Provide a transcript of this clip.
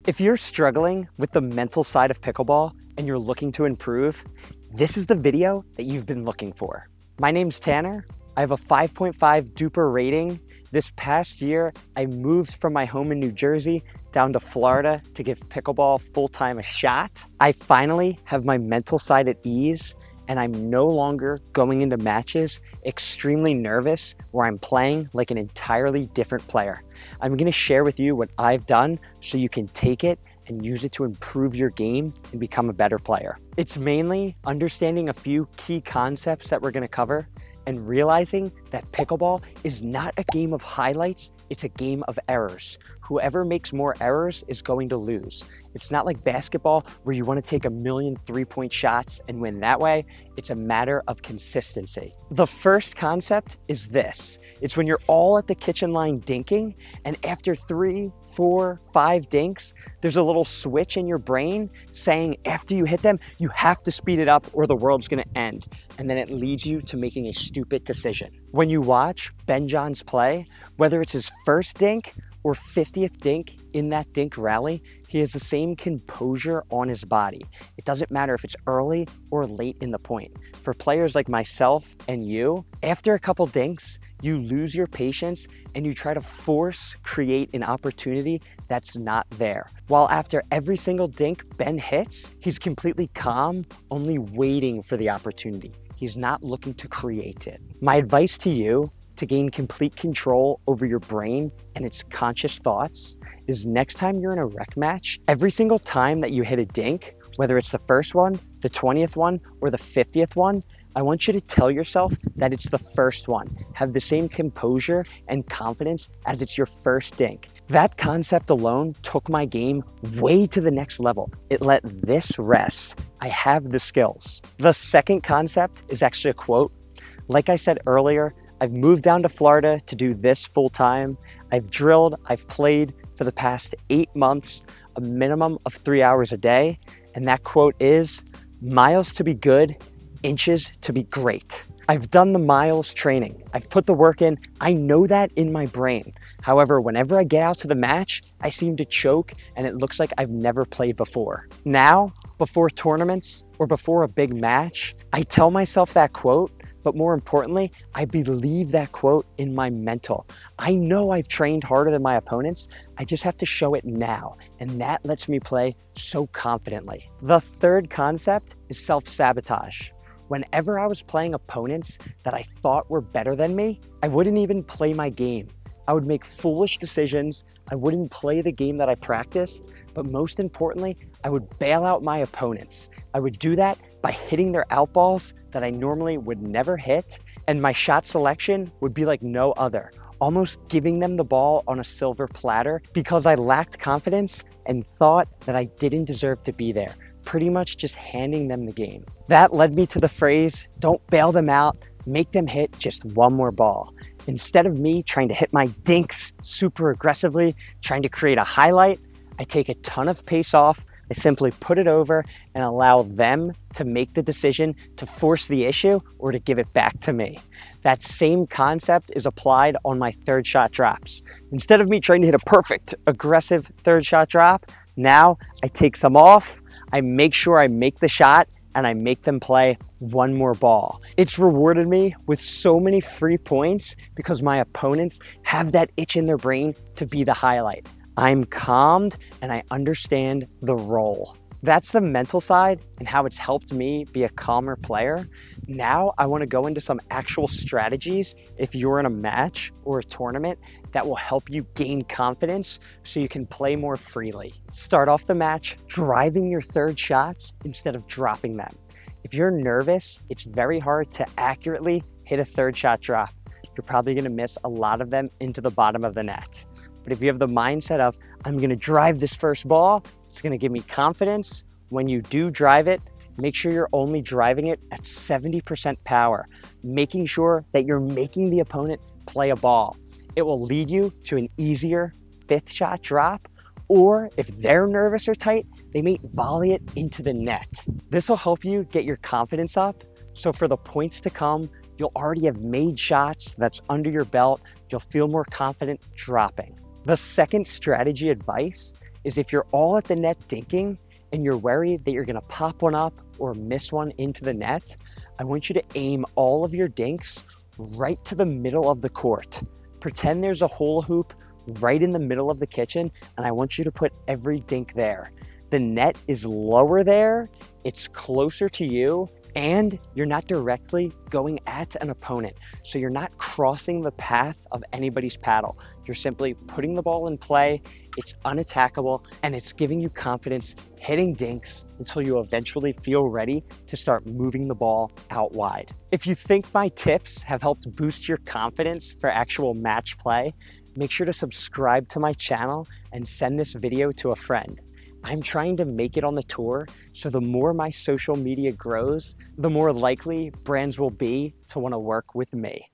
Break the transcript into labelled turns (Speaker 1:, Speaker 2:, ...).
Speaker 1: If you're struggling with the mental side of pickleball and you're looking to improve, this is the video that you've been looking for. My name's Tanner. I have a 5.5 duper rating. This past year, I moved from my home in New Jersey down to Florida to give pickleball full-time a shot. I finally have my mental side at ease, and I'm no longer going into matches extremely nervous where I'm playing like an entirely different player. I'm gonna share with you what I've done so you can take it and use it to improve your game and become a better player. It's mainly understanding a few key concepts that we're gonna cover and realizing that pickleball is not a game of highlights, it's a game of errors. Whoever makes more errors is going to lose. It's not like basketball where you want to take a million three-point shots and win that way. It's a matter of consistency. The first concept is this. It's when you're all at the kitchen line dinking, and after 3, 4, 5 dinks, there's a little switch in your brain saying after you hit them, you have to speed it up or the world's gonna end. And then it leads you to making a stupid decision. When you watch Ben Johns play, whether it's his first dink or 50th dink in that dink rally, he has the same composure on his body. It doesn't matter if it's early or late in the point. For players like myself and you, after a couple dinks, you lose your patience and you try to create an opportunity that's not there. While after every single dink Ben hits, he's completely calm, only waiting for the opportunity. He's not looking to create it. My advice to you to gain complete control over your brain and its conscious thoughts is next time you're in a rec match, every single time that you hit a dink, whether it's the first one, the 20th one, or the 50th one, I want you to tell yourself that it's the first one. Have the same composure and confidence as it's your first dink. That concept alone took my game way to the next level. It let this rest. I have the skills. The second concept is actually a quote. Like I said earlier, I've moved down to Florida to do this full time. I've drilled, I've played for the past 8 months, a minimum of 3 hours a day. And that quote is, miles to be good, inches to be great. I've done the miles training. I've put the work in. I know that in my brain. However, whenever I get out to the match, I seem to choke and it looks like I've never played before. Now, before tournaments or before a big match, I tell myself that quote, but more importantly, I believe that quote in my mental. I know I've trained harder than my opponents. I just have to show it now. And that lets me play so confidently. The third concept is self-sabotage. Whenever I was playing opponents that I thought were better than me, I wouldn't even play my game. I would make foolish decisions. I wouldn't play the game that I practiced, but most importantly, I would bail out my opponents. I would do that by hitting their outballs that I normally would never hit, and my shot selection would be like no other, almost giving them the ball on a silver platter because I lacked confidence and thought that I didn't deserve to be there, pretty much just handing them the game. That led me to the phrase, don't bail them out, make them hit just one more ball. Instead of me trying to hit my dinks super aggressively, trying to create a highlight, I take a ton of pace off, I simply put it over and allow them to make the decision to force the issue or to give it back to me. That same concept is applied on my third shot drops. Instead of me trying to hit a perfect, aggressive third shot drop, now I take some off, I make sure I make the shot, and I make them play one more ball. It's rewarded me with so many free points because my opponents have that itch in their brain to be the highlight. I'm calmed and I understand the role. That's the mental side and how it's helped me be a calmer player. Now I want to go into some actual strategies if you're in a match or a tournament that will help you gain confidence so you can play more freely. Start off the match driving your third shots instead of dropping them. If you're nervous, it's very hard to accurately hit a third shot drop. You're probably going to miss a lot of them into the bottom of the net. But if you have the mindset of, I'm going to drive this first ball, it's going to give me confidence. When you do drive it, make sure you're only driving it at 70% power, making sure that you're making the opponent play a ball. It will lead you to an easier fifth shot drop, or if they're nervous or tight, they may volley it into the net. This will help you get your confidence up, so for the points to come, you'll already have made shots that's under your belt. You'll feel more confident dropping. The second strategy advice is if you're all at the net dinking and you're worried that you're gonna pop one up or miss one into the net, I want you to aim all of your dinks right to the middle of the court. Pretend there's a hula hoop right in the middle of the kitchen, and I want you to put every dink there. The net is lower there, it's closer to you, and you're not directly going at an opponent. So you're not crossing the path of anybody's paddle. You're simply putting the ball in play, it's unattackable, and it's giving you confidence hitting dinks until you eventually feel ready to start moving the ball out wide. If you think my tips have helped boost your confidence for actual match play, make sure to subscribe to my channel and send this video to a friend. I'm trying to make it on the tour, so the more my social media grows, the more likely brands will be to want to work with me.